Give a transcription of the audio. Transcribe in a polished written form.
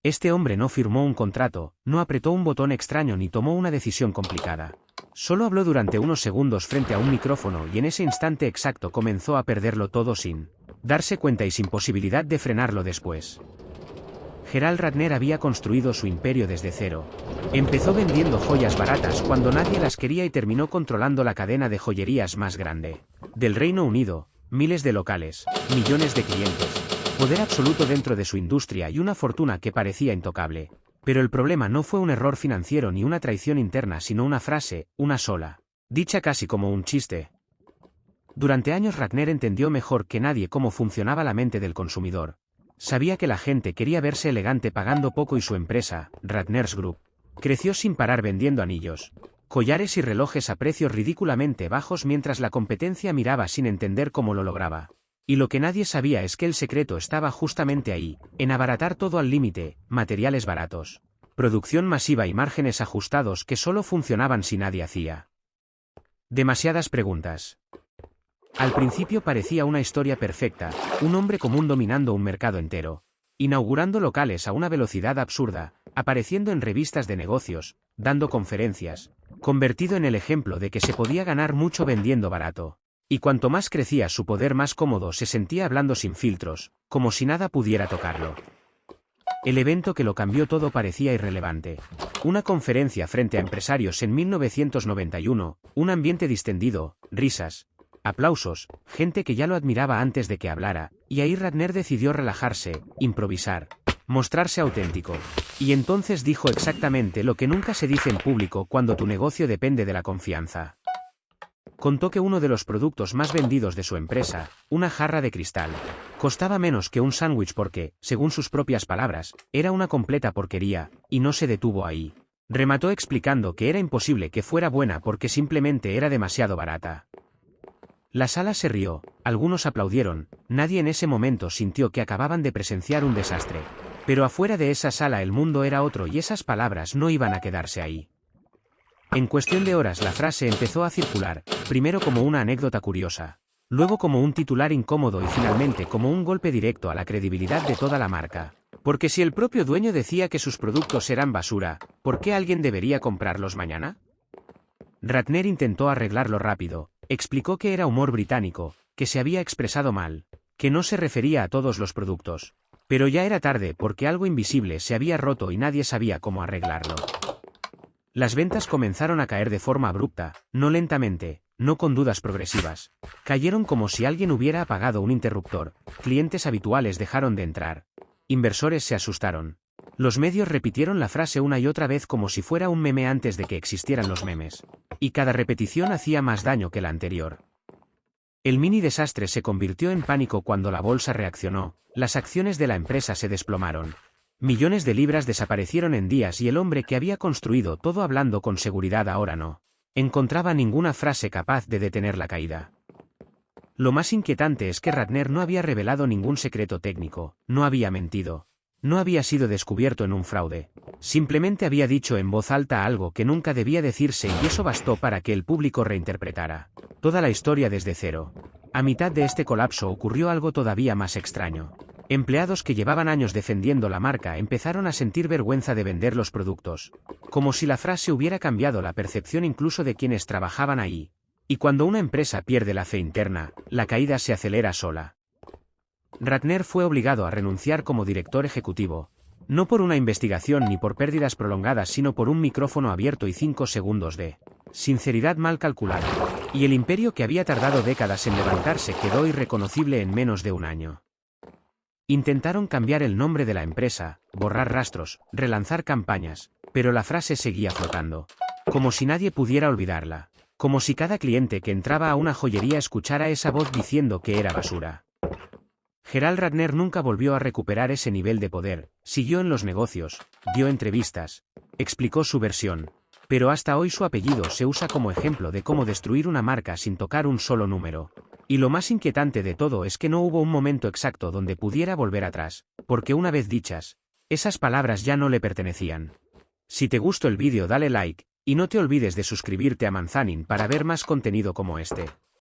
Este hombre no firmó un contrato, no apretó un botón extraño ni tomó una decisión complicada. Solo habló durante unos segundos frente a un micrófono y en ese instante exacto comenzó a perderlo todo sin darse cuenta y sin posibilidad de frenarlo después. Gerald Ratner había construido su imperio desde cero. Empezó vendiendo joyas baratas cuando nadie las quería y terminó controlando la cadena de joyerías más grande del Reino Unido, miles de locales, millones de clientes, poder absoluto dentro de su industria y una fortuna que parecía intocable. Pero el problema no fue un error financiero ni una traición interna, sino una frase, una sola, dicha casi como un chiste. Durante años Ratner entendió mejor que nadie cómo funcionaba la mente del consumidor. Sabía que la gente quería verse elegante pagando poco y su empresa, Ratner's Group, creció sin parar vendiendo anillos, collares y relojes a precios ridículamente bajos mientras la competencia miraba sin entender cómo lo lograba. Y lo que nadie sabía es que el secreto estaba justamente ahí, en abaratar todo al límite, materiales baratos, producción masiva y márgenes ajustados que solo funcionaban si nadie hacía demasiadas preguntas. Al principio parecía una historia perfecta, un hombre común dominando un mercado entero, inaugurando locales a una velocidad absurda, apareciendo en revistas de negocios, dando conferencias, convertido en el ejemplo de que se podía ganar mucho vendiendo barato. Y cuanto más crecía su poder, más cómodo se sentía hablando sin filtros, como si nada pudiera tocarlo. El evento que lo cambió todo parecía irrelevante. Una conferencia frente a empresarios en 1991, un ambiente distendido, risas, aplausos, gente que ya lo admiraba antes de que hablara, y ahí Ratner decidió relajarse, improvisar, mostrarse auténtico. Y entonces dijo exactamente lo que nunca se dice en público cuando tu negocio depende de la confianza. Contó que uno de los productos más vendidos de su empresa, una jarra de cristal, costaba menos que un sándwich porque, según sus propias palabras, era una completa porquería, y no se detuvo ahí. Remató explicando que era imposible que fuera buena porque simplemente era demasiado barata. La sala se rió, algunos aplaudieron, nadie en ese momento sintió que acababan de presenciar un desastre. Pero afuera de esa sala el mundo era otro y esas palabras no iban a quedarse ahí. En cuestión de horas la frase empezó a circular, primero como una anécdota curiosa, luego como un titular incómodo y finalmente como un golpe directo a la credibilidad de toda la marca. Porque si el propio dueño decía que sus productos eran basura, ¿por qué alguien debería comprarlos mañana? Ratner intentó arreglarlo rápido, explicó que era humor británico, que se había expresado mal, que no se refería a todos los productos. Pero ya era tarde porque algo invisible se había roto y nadie sabía cómo arreglarlo. Las ventas comenzaron a caer de forma abrupta, no lentamente, no con dudas progresivas. Cayeron como si alguien hubiera apagado un interruptor, clientes habituales dejaron de entrar. Inversores se asustaron. Los medios repitieron la frase una y otra vez como si fuera un meme antes de que existieran los memes. Y cada repetición hacía más daño que la anterior. El mini desastre se convirtió en pánico cuando la bolsa reaccionó, las acciones de la empresa se desplomaron. Millones de libras desaparecieron en días y el hombre que había construido todo hablando con seguridad ahora no encontraba ninguna frase capaz de detener la caída. Lo más inquietante es que Ratner no había revelado ningún secreto técnico, no había mentido. No había sido descubierto en un fraude. Simplemente había dicho en voz alta algo que nunca debía decirse y eso bastó para que el público reinterpretara toda la historia desde cero. A mitad de este colapso ocurrió algo todavía más extraño. Empleados que llevaban años defendiendo la marca empezaron a sentir vergüenza de vender los productos. Como si la frase hubiera cambiado la percepción incluso de quienes trabajaban ahí. Y cuando una empresa pierde la fe interna, la caída se acelera sola. Ratner fue obligado a renunciar como director ejecutivo, no por una investigación ni por pérdidas prolongadas sino por un micrófono abierto y 5 segundos de sinceridad mal calculada, y el imperio que había tardado décadas en levantarse quedó irreconocible en menos de un año. Intentaron cambiar el nombre de la empresa, borrar rastros, relanzar campañas, pero la frase seguía flotando, como si nadie pudiera olvidarla, como si cada cliente que entraba a una joyería escuchara esa voz diciendo que era basura. Gerald Ratner nunca volvió a recuperar ese nivel de poder, siguió en los negocios, dio entrevistas, explicó su versión, pero hasta hoy su apellido se usa como ejemplo de cómo destruir una marca sin tocar un solo número. Y lo más inquietante de todo es que no hubo un momento exacto donde pudiera volver atrás, porque una vez dichas, esas palabras ya no le pertenecían. Si te gustó el vídeo dale like, y no te olvides de suscribirte a Manzanin para ver más contenido como este.